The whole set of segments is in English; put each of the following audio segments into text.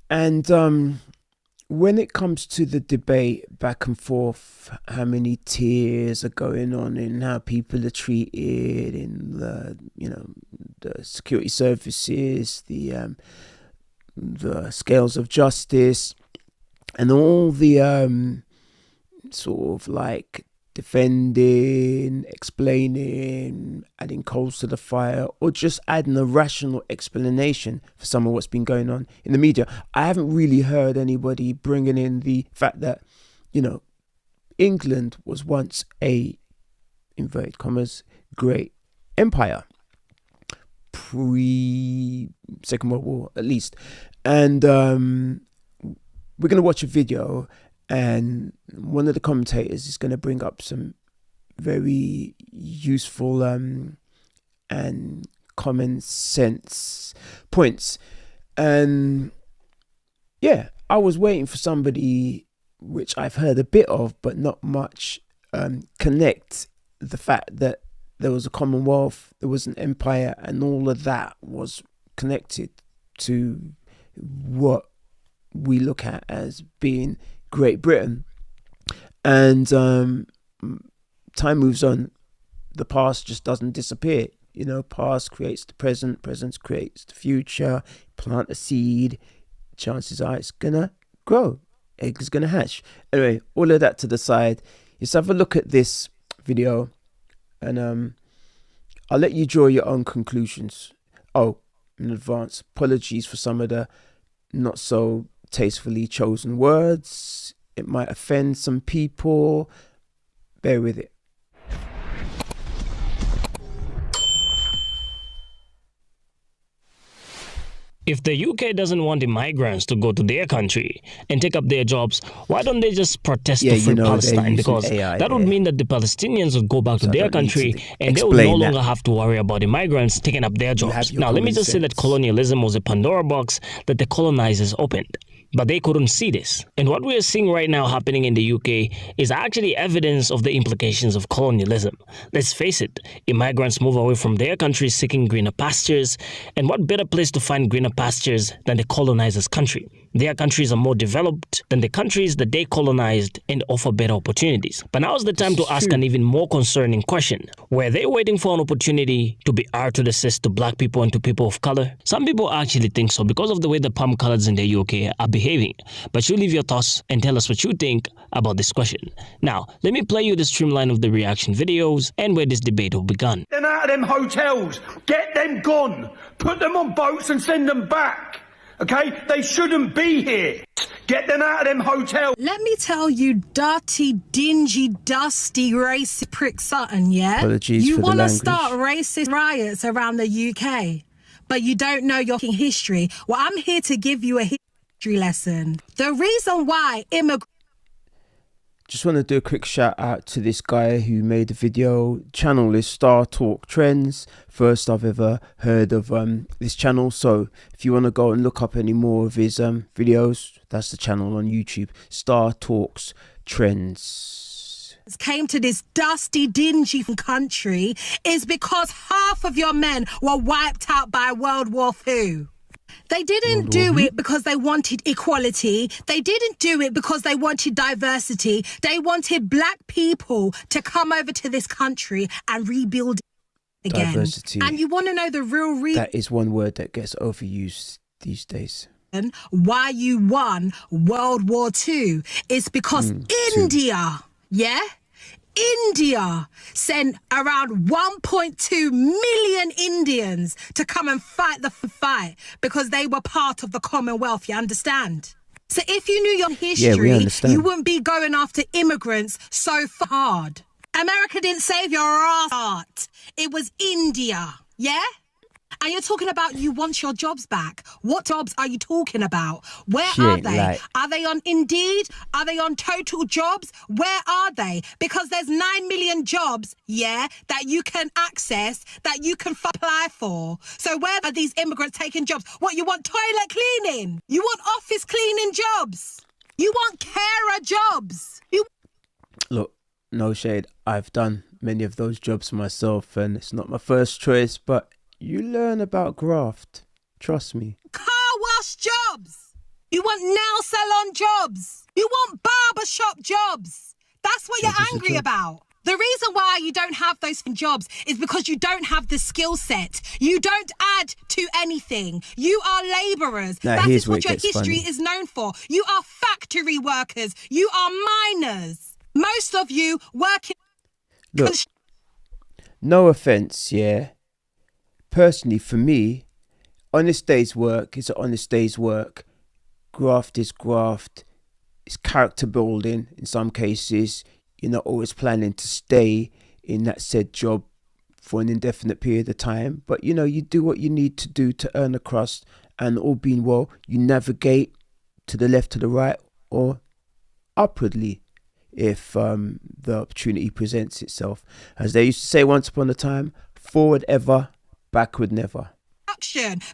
And when it comes to the debate back and forth, how many tiers are going on and how people are treated in the, the security services, the scales of justice, and all the sort of like defending, explaining, adding coals to the fire, or just adding a rational explanation for some of what's been going on in the media. I haven't really heard anybody bringing in the fact that, England was once a, inverted commas, great empire, pre-Second World War at least. And we're going to watch a video, and one of the commentators is going to bring up some very useful and common sense points. And yeah, I was waiting for somebody, which I've heard a bit of, but not much, connect the fact that there was a Commonwealth, there was an empire, and all of that was connected to what we look at as being Great Britain. And time moves on. The past just doesn't disappear. Past creates the present, present creates the future. Plant a seed, chances are it's gonna grow, egg is gonna hatch. Anyway, all of that to the side, let's have a look at this video, and I'll let you draw your own conclusions. Oh, in advance, apologies for some of the not so tastefully chosen words. It might offend some people. Bear with it. If the UK doesn't want immigrants to go to their country and take up their jobs, why don't they just protest to free Palestine? Because that would mean that the Palestinians would go back to their country and they would no longer have to worry about immigrants taking up their jobs. Now, let me just say that colonialism was a Pandora box that the colonizers opened. But they couldn't see this. And what we are seeing right now happening in the UK is actually evidence of the implications of colonialism. Let's face it, immigrants move away from their countries seeking greener pastures. And what better place to find greener pastures than the colonizers' country? Their countries are more developed than the countries that they colonized and offer better opportunities. But now is the time to ask an even more concerning question. Were they waiting for an opportunity to be R2D6 to black people and to people of color? Some people actually think so because of the way the palm colors in the UK are behaving. But you leave your thoughts and tell us what you think about this question. Now, let me play you the streamline of the reaction videos and where this debate will begin. Get them out of them hotels. Get them gone. Put them on boats and send them back. Okay? They shouldn't be here. Get them out of them hotels. Let me tell you, dirty, dingy, dusty, racist prick Sutton, yeah? Apologies you for the want to language. start racist riots around the UK, but you don't know your history. Well, I'm here to give you a history lesson. The reason why immigrants... Just want to do a quick shout out to this guy who made the video. Channel is Star Talk Trends. First I've ever heard of this channel. So if you want to go and look up any more of his videos, that's the channel on YouTube. Star Talks Trends. Came to this dusty, dingy country is because half of your men were wiped out by World War II. They didn't do it because they wanted equality. They didn't do it because they wanted diversity. They wanted black people to come over to this country and rebuild again. Diversity. And you want to know the real reason? That is one word that gets overused these days. Why you won World War II is because India, India sent around 1.2 million Indians to come and fight the fight because they were part of the Commonwealth, you understand? So if you knew your history, you wouldn't be going after immigrants so hard. America didn't save your ass. It was India, yeah? And you're talking about you want your jobs back. What jobs are you talking about? Where are they? Are they on Indeed? Are they on Total Jobs? Where are they? Because there's 9 million jobs, that you can access, that you can apply for. So where are these immigrants taking jobs? What, you want toilet cleaning? You want office cleaning jobs? You want carer jobs? Look, no shade. I've done many of those jobs myself and it's not my first choice, but you learn about graft. Trust me. Car wash jobs. You want nail salon jobs. You want barbershop jobs. That's what you're angry about. The reason why you don't have those jobs is because you don't have the skill set. You don't add to anything. You are labourers. Now, that is what your history is known for. You are factory workers. You are miners. Most of you work in... Look, no offence, yeah. Personally, for me, honest day's work is an honest day's work. Graft is graft. It's character building in some cases. You're not always planning to stay in that said job for an indefinite period of time. But, you know, you do what you need to do to earn a crust, and all being well, you navigate to the left, to the right, or upwardly if the opportunity presents itself. As they used to say once upon a time, forward ever, backward never.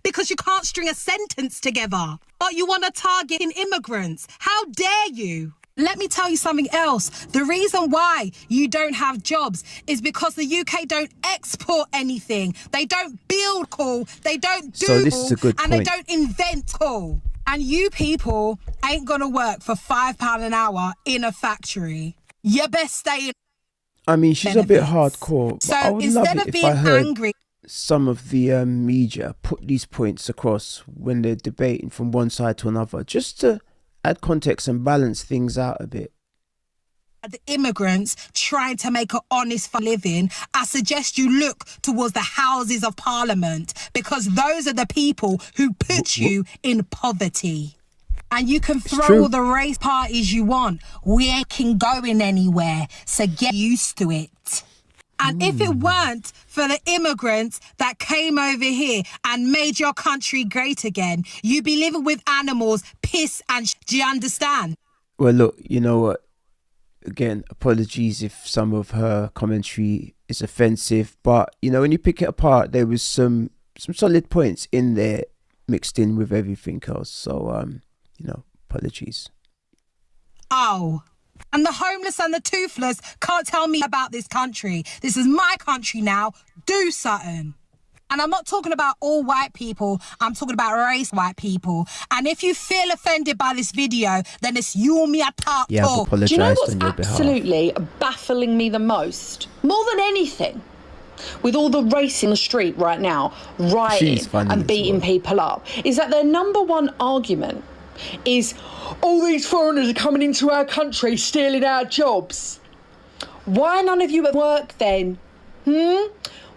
Because you can't string a sentence together. But you want to target immigrants. How dare you? Let me tell you something else. The reason why you don't have jobs is because the UK don't export anything. They don't build coal. They don't do so this is a good and point. They don't invent coal. And you people ain't going to work for £5 an hour in a factory. You best stay in. I mean, she's benefits. A bit hardcore. So I would instead love of it if being I heard angry, some of the media put these points across when they're debating from one side to another, just to add context and balance things out a bit. The immigrants trying to make an honest living, I suggest you look towards the Houses of Parliament, because those are the people who put you in poverty. And you can throw all the race parties you want. We ain't going anywhere, so get used to it. And if it weren't for the immigrants that came over here and made your country great again, you'd be living with animals, piss and do you understand? Well, look, you know what? Again, apologies if some of her commentary is offensive, but, you know, when you pick it apart, there was some solid points in there mixed in with everything else. So, you know, apologies. Oh. And the homeless and the toothless can't tell me about this country. This is my country now. Do something. And I'm not talking about all white people. I'm talking about race white people. And if you feel offended by this video, then it's you and me at top. Yeah, I've apologised. Do you know what's on your behalf. Absolutely baffling me the most? More than anything, with all the race in the street right now, rioting and beating people up, is that their number one argument is all these foreigners are coming into our country stealing our jobs. Why none of you at work then?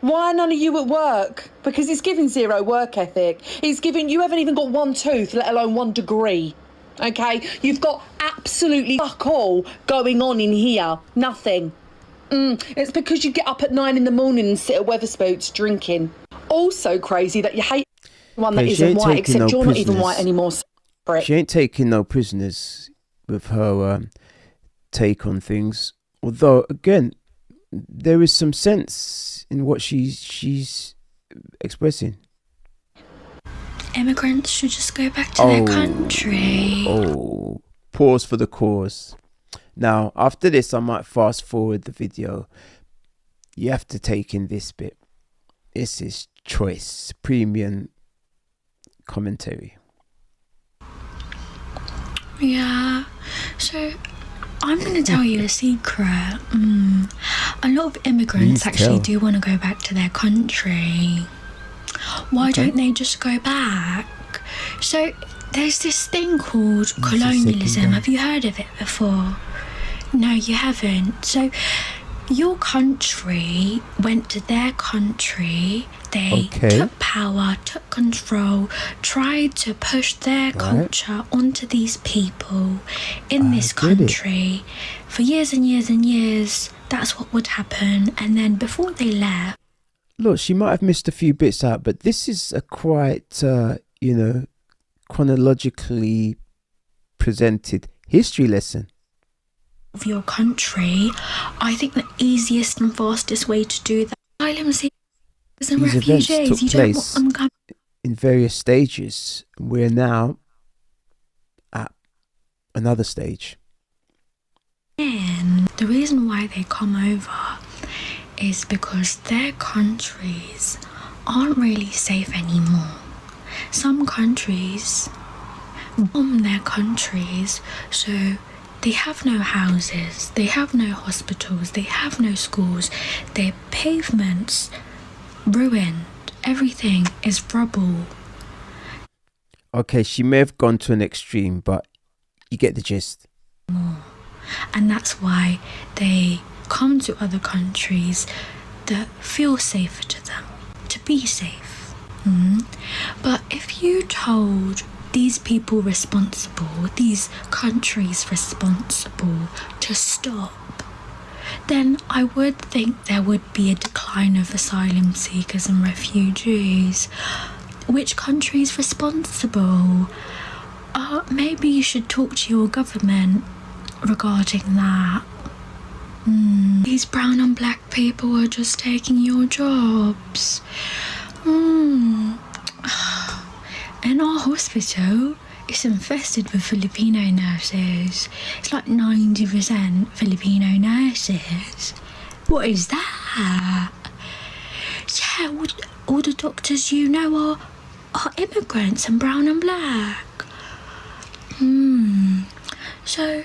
Why none of you at work? Because it's giving zero work ethic. It's giving, you haven't even got one tooth, let alone 1 degree. Okay? You've got absolutely fuck all going on in here. Nothing. It's because you get up at 9 a.m. and sit at Weatherspoons drinking. Also crazy that you hate one that isn't white, except you're not even white anymore. She ain't taking no prisoners with her take on things. Although, again, there is some sense in what she's expressing. Immigrants should just go back to their country. Pause for the cause. Now, after this, I might fast forward the video. You have to take in this bit. This is choice, premium commentary. Yeah, so I'm going to tell you a secret. A lot of immigrants actually do want to go back to their country. Why don't they just go back? So there's this thing called colonialism. Have you heard of it before? No, you haven't. So your country went to their country. They took power, took control, tried to push their culture onto these people in this country for years and years and years. That's what would happen. And then before they left... Look, she might have missed a few bits out, but this is a quite, you know, chronologically presented history lesson. Of your country, I think the easiest and fastest way to do that, asylum seekers and these refugees, events took place in various stages. We're now at another stage. And the reason why they come over is because their countries aren't really safe anymore. Some countries bomb their countries, so they have no houses, they have no hospitals, they have no schools, their pavements ruined, everything is rubble. Okay, she may have gone to an extreme, but you get the gist. And that's why they come to other countries that feel safer to them, to be safe. But if you told these people responsible, these countries responsible to stop, then I would think there would be a decline of asylum seekers and refugees. Which country is responsible? Maybe you should talk to your government regarding that. These brown and black people are just taking your jobs. In our hospital, it's infested with Filipino nurses. It's like 90% Filipino nurses. What is that? Yeah, all the doctors you know are immigrants and brown and black. So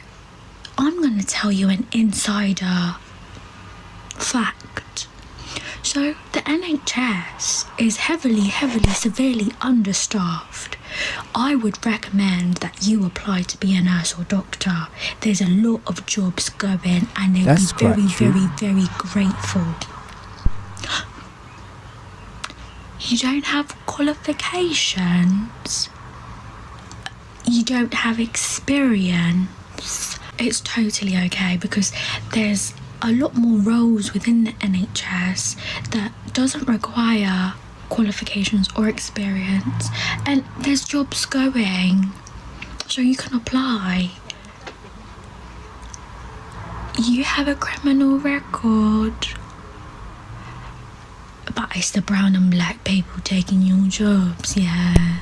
I'm going to tell you an insider fact. So the NHS is heavily, severely understaffed. I would recommend that you apply to be a nurse or doctor. There's a lot of jobs going and they'll be very, very, very grateful. You don't have qualifications. You don't have experience. It's totally okay because there's a lot more roles within the NHS that doesn't require qualifications or experience, and there's jobs going, so you can apply. You have a criminal record, but it's the brown and black people taking your jobs, yeah.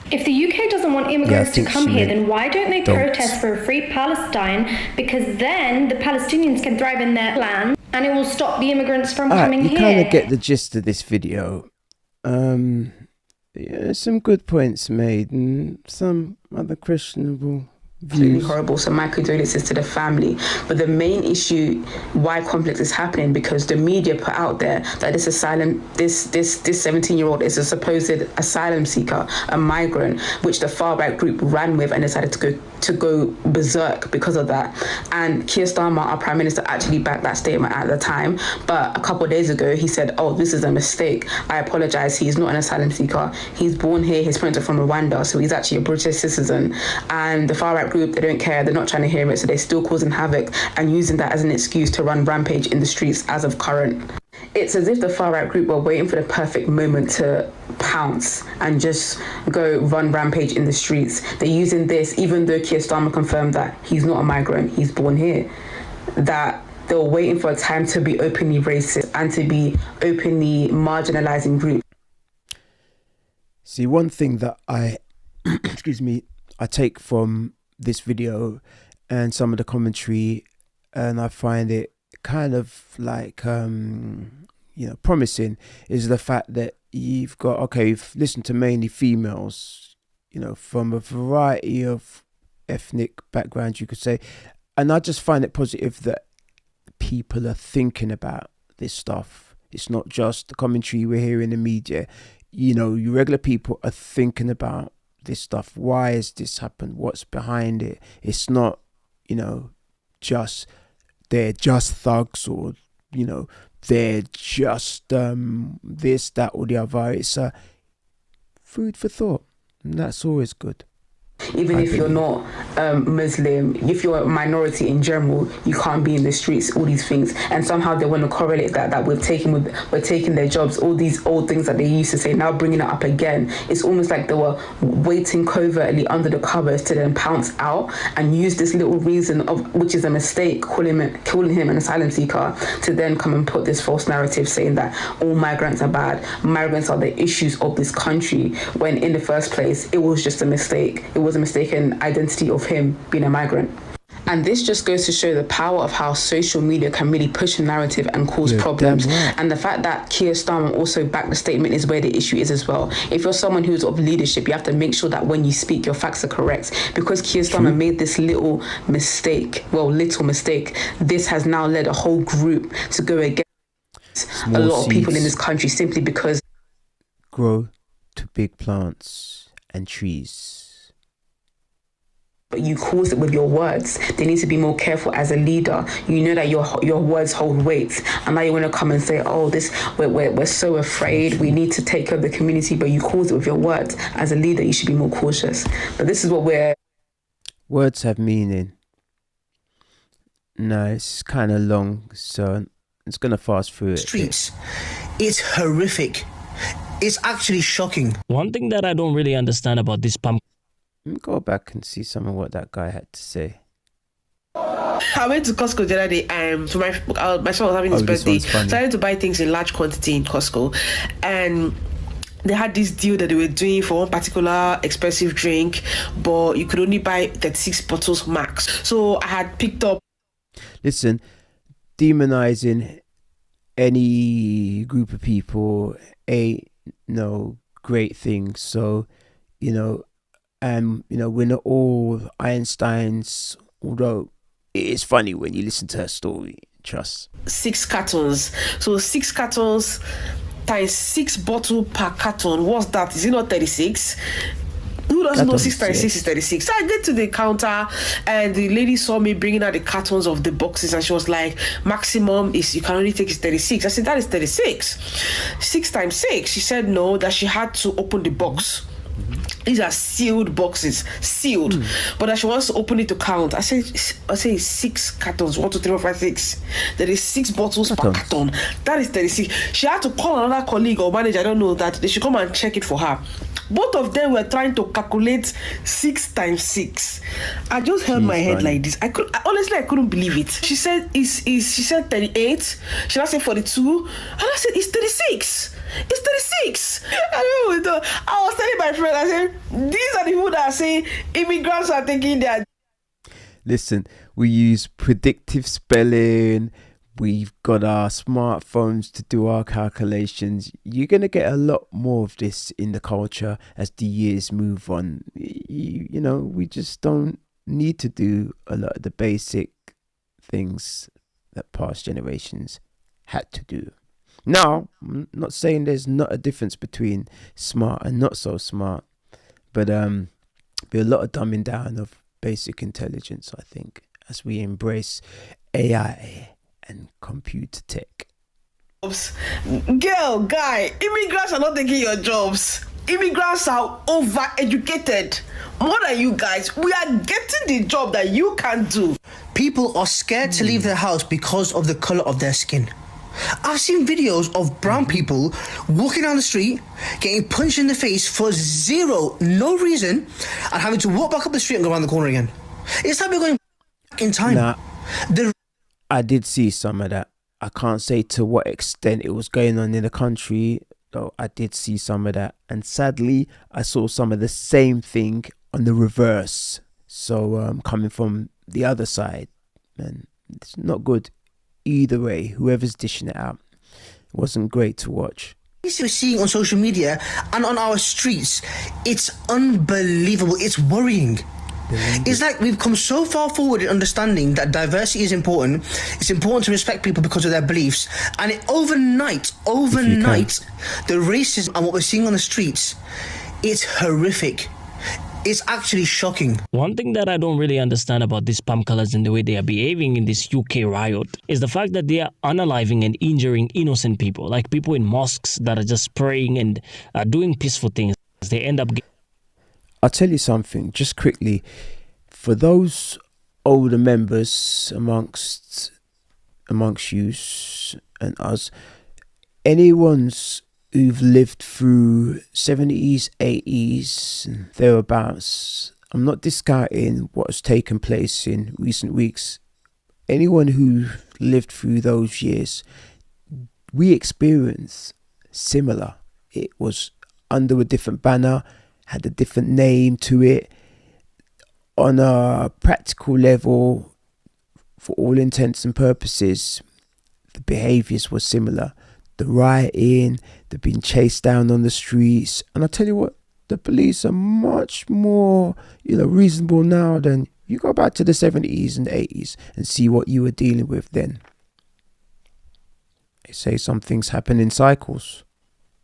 If the UK doesn't want immigrants to come here, then why don't they protest for a free Palestine? Because then the Palestinians can thrive in their land and it will stop the immigrants from coming here. You kind of get the gist of this video. Yeah, some good points made and some other questionable absolutely horrible, so my condolences to the family. But the main issue why conflict is happening, because the media put out there that this 17-year-old is a supposed asylum seeker, a migrant, which the far right group ran with and decided to go berserk because of that. And Keir Starmer, our Prime Minister, actually backed that statement at the time, but a couple of days ago he said, oh, this is a mistake, I apologize, he's not an asylum seeker, he's born here, his parents are from Rwanda, so he's actually a British citizen. And the far right group, they don't care, they're not trying to hear it, so they're still causing havoc and using that as an excuse to run rampage in the streets as of current. It's as if the far right group were waiting for the perfect moment to pounce and just go run rampage in the streets. They're using this, even though Keir Starmer confirmed that he's not a migrant, he's born here, that they were waiting for a time to be openly racist and to be openly marginalizing groups. See, one thing that I take from this video and some of the commentary, and I find it kind of like promising, is the fact that you've listened to mainly females, from a variety of ethnic backgrounds, you could say, and I just find it positive that people are thinking about this stuff. It's not just the commentary we hear in the media. You regular people are thinking about this stuff. Why has this happened? What's behind it? It's not, just they're just thugs, or they're just this, that, or the other. It's food for thought, and that's always good. Even if you're not Muslim, if you're a minority in general, you can't be in the streets, all these things. And somehow they want to correlate that we're taking their jobs, all these old things that they used to say, now bringing it up again. It's almost like they were waiting covertly under the covers to then pounce out and use this little reason, which is a mistake, calling him an asylum seeker, to then come and put this false narrative saying that all migrants are bad, migrants are the issues of this country, when in the first place, it was just a mistake. It was a mistaken identity of him being a migrant. And this just goes to show the power of how social media can really push a narrative and cause problems. Right. And the fact that Keir Starmer also backed the statement is where the issue is as well. If you're someone who's of leadership, you have to make sure that when you speak, your facts are correct. Because Keir Starmer made this little mistake, this has now led a whole group to go against a lot of people in this country simply because grow to big plants and trees. But you cause it with your words. They need to be more careful as a leader. You know that your words hold weight, and now you want to come and say, "Oh, we're so afraid. We need to take care of the community." But you cause it with your words. As a leader, you should be more cautious. But this is what words have meaning. No, it's kind of long, so it's gonna fast through it. Streets, it's horrific. It's actually shocking. One thing that I don't really understand about this pump. Go back and see some of what that guy had to say. I went to Costco the other day for my son was having his birthday. So I had to buy things in large quantity in Costco. And they had this deal that they were doing for one particular expensive drink, but you could only buy 36 bottles max. So I had picked up. Listen, demonizing any group of people ain't no great thing. So, we're not all Einsteins, although it is funny when you listen to her story, trust. 6 cartons. So 6 cartons times 6 bottles per carton. What's that? Is it not 36? Who doesn't know 6 times 6 is 36? So I get to the counter and the lady saw me bringing out the cartons of the boxes and she was like, maximum is you can only take is 36. I said, that is 36. 6 times 6. She said no, that she had to open the box. These are sealed boxes, sealed. But that she wants to open it to count. I say 6 cartons, 1, 2, 3, 4, 5, 6. There is 6 bottles per carton. That is 36. She had to call another colleague or manager, I don't know, that they should come and check it for her. Both of them were trying to calculate 6 times 6. I just held my head like this. I couldn't believe it. She said she said 38. She now said 42. And I said it's 36. It's 36. I was telling my friend, I said, these are the people that are saying immigrants are taking their. Listen, we use predictive spelling. We've got our smartphones to do our calculations. You're going to get a lot more of this in the culture as the years move on. We just don't need to do a lot of the basic things that past generations had to do. Now, I'm not saying there's not a difference between smart and not so smart, but there'll be a lot of dumbing down of basic intelligence, I think, as we embrace AI and computer tech. Girl, guy, immigrants are not taking your jobs. Immigrants are overeducated. More than you guys. We are getting the job that you can't do. People are scared to leave their house because of the colour of their skin. I've seen videos of brown people walking down the street, getting punched in the face for no reason, and having to walk back up the street and go around the corner again. It's like we're going back in time. I did see some of that. I can't say to what extent it was going on in the country, though I did see some of that. And sadly, I saw some of the same thing on the reverse. So coming from the other side, and it's not good either way. Whoever's dishing it out, it wasn't great to watch. We're seeing on social media and on our streets, it's unbelievable. It's worrying. It's like we've come so far forward in understanding that diversity is important. It's important to respect people because of their beliefs. And overnight, the racism and what we're seeing on the streets, it's horrific. It's actually shocking. One thing that I don't really understand about these palm colours and the way they are behaving in this UK riot is the fact that they are unaliving and injuring innocent people, like people in mosques that are just praying and doing peaceful things. They end up... I'll tell you something, just quickly. For those older members amongst you and us, anyone's who've lived through 70s, 80s, and thereabouts, I'm not discounting what has taken place in recent weeks. Anyone who lived through those years, we experienced similar. It was under a different banner, had a different name to it. On a practical level, for all intents and purposes, the behaviours were similar. The rioting, the being chased down on the streets. And I tell you what, the police are much more, reasonable now than you go back to the 70s and 80s and see what you were dealing with then. They say some things happen in cycles.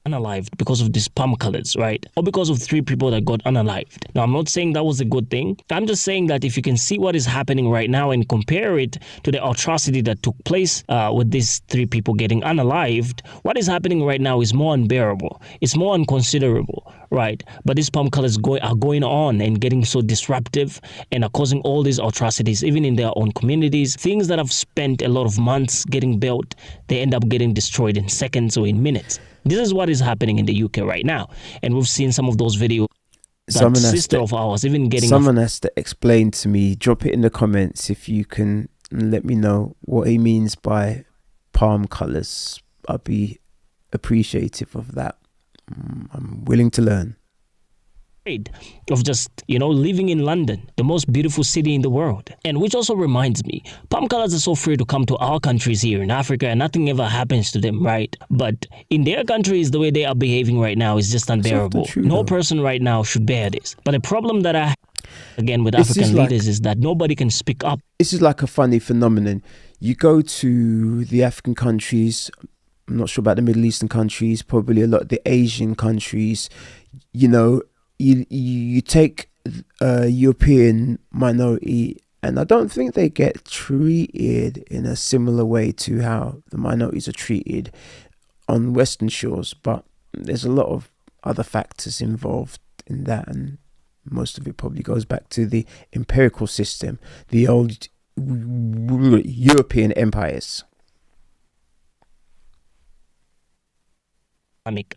Unalived because of these palm colors, right? Or because of 3 people that got unalived. Now, I'm not saying that was a good thing. I'm just saying that if you can see what is happening right now and compare it to the atrocity that took place with these 3 people getting unalived, what is happening right now is more unbearable. It's more unconsiderable, right? But these palm colors are going on and getting so disruptive and are causing all these atrocities, even in their own communities. Things that have spent a lot of months getting built, they end up getting destroyed in seconds or in minutes. This is what is happening in the UK right now. And we've seen some of those videos. That sister of ours even getting... Someone has to explain to me. Drop it in the comments if you can let me know what he means by palm colours. I'd be appreciative of that. I'm willing to learn. Of just, living in London, the most beautiful city in the world. And which also reminds me, palm colors are so free to come to our countries here in Africa and nothing ever happens to them, right? But in their countries, the way they are behaving right now is just unbearable. No person right now should bear this. But the problem that I have, again, with African leaders is that nobody can speak up. This is like a funny phenomenon. You go to the African countries, I'm not sure about the Middle Eastern countries, probably a lot of the Asian countries, You take a European minority, and I don't think they get treated in a similar way to how the minorities are treated on Western shores. But there's a lot of other factors involved in that, and most of it probably goes back to the empirical system, the old European empires.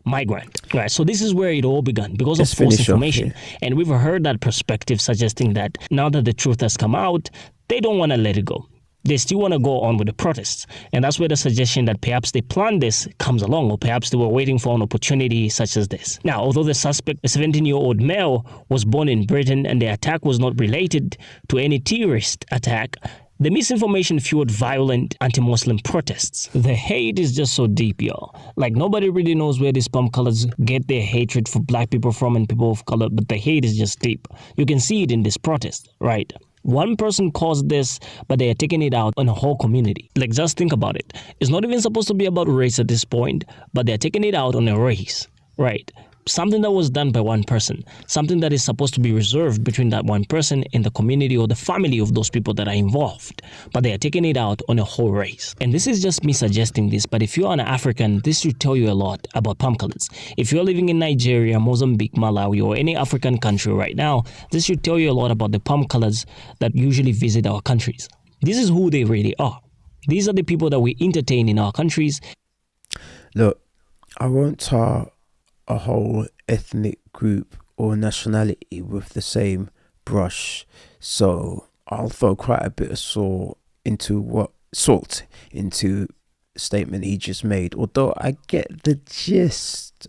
Migrant. Right, so this is where it all began because of false information. And we've heard that perspective suggesting that now that the truth has come out, they don't want to let it go. They still want to go on with the protests. And that's where the suggestion that perhaps they planned this comes along, or perhaps they were waiting for an opportunity such as this. Now, although the suspect, a 17-year-old male, was born in Britain and the attack was not related to any terrorist attack, the misinformation fueled violent anti-Muslim protests. The hate is just so deep, y'all. Like, nobody really knows where these palm colors get their hatred for black people from and people of color, but the hate is just deep. You can see it in this protest, right? One person caused this, but they are taking it out on a whole community. Like, just think about it. It's not even supposed to be about race at this point, but they're taking it out on a race, right? Something that was done by one person, something that is supposed to be reserved between that one person and the community or the family of those people that are involved, but they are taking it out on a whole race. And this is just me suggesting this, but if you're an African, this should tell you a lot about palm colors. If you're living in Nigeria, Mozambique, Malawi, or any African country right now, this should tell you a lot about the palm colors that usually visit our countries. This is who they really are. These are the people that we entertain in our countries. Look, I won't tar a whole ethnic group or nationality with the same brush, so I'll throw quite a bit of salt into the statement he just made, although I get the gist.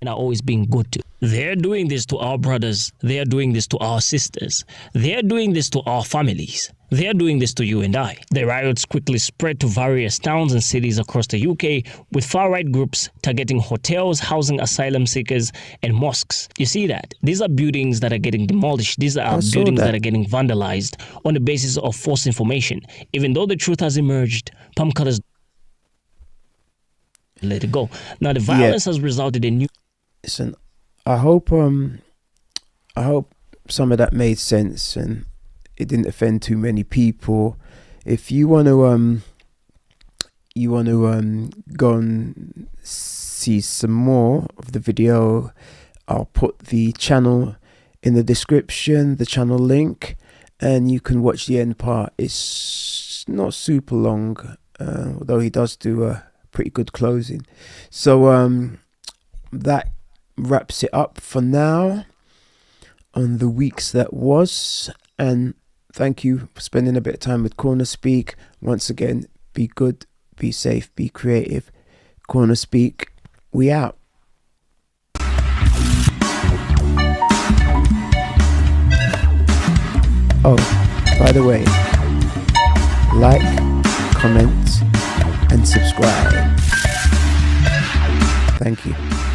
And are always being good to. They're doing this to our brothers. They're doing this to our sisters. They're doing this to our families. They're doing this to you and I. The riots quickly spread to various towns and cities across the UK, with far-right groups targeting hotels, housing asylum seekers, and mosques. You see that? These are buildings that are getting demolished. These are buildings that are getting vandalized on the basis of false information. Even though the truth has emerged, palm colors let it go. Now, the violence has resulted in new... Listen, I hope some of that made sense and it didn't offend too many people. If you want to go and see some more of the video, I'll put the channel in the description, the channel link, and you can watch the end part. It's not super long, although he does do a pretty good closing. So that wraps it up for now on the weeks that was, and thank you for spending a bit of time with CornerSpeak. Once again, be good, be safe, be creative. CornerSpeak, we out. Oh, by the way, like, comment, and subscribe. Thank you.